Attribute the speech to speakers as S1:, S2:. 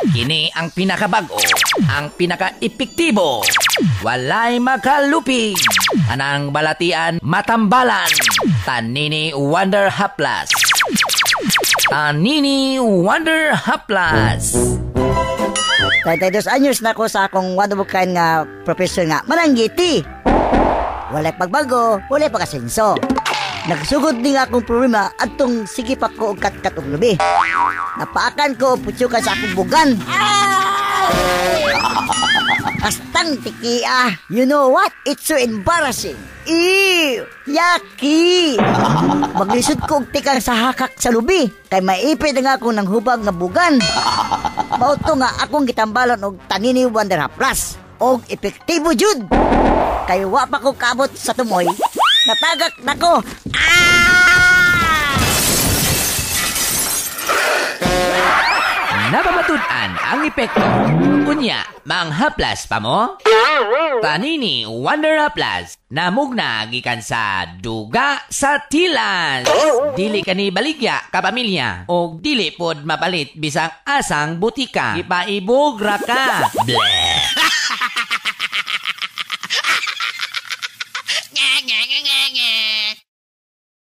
S1: Kini ang pinakabago, ang pinaka-epektibo. Walay makalupig. Anang balatian matambalan. Tanini Wonder Haplas. Tanini Wonder Haplas.
S2: 32 anyos na ko sa akong wadubukan nga profesyon nga malanggiti. Walay pagbago, walay pagkasenso. Nagsugod din akong problema atong sige pa ko og kat-kat og lubi. Napaakan ko putsukan sa akong bugan. Astang tikia. You know what? It's so embarrassing. Ew! Yaki! Maglisod ko og tikang sa hakak sa lubi. Kay maipit nga ako ng hubag nga bugan. Mauto nga akong gitambalon og Tanini Wonder Haplas. Og epektibo jud. Kay wa pa ko kabot sa tumoy. Natagak na ko.
S1: Napamatud-an ang epekto. Unya, manghaplas pa mo? Tanini Wonder Haplas. Namugna gikan sa duga sa tilas. Dili ka ni baligya kapamilya. O dili pod mapalit bisang asang butika. Ipaibog ra ka. Bleh!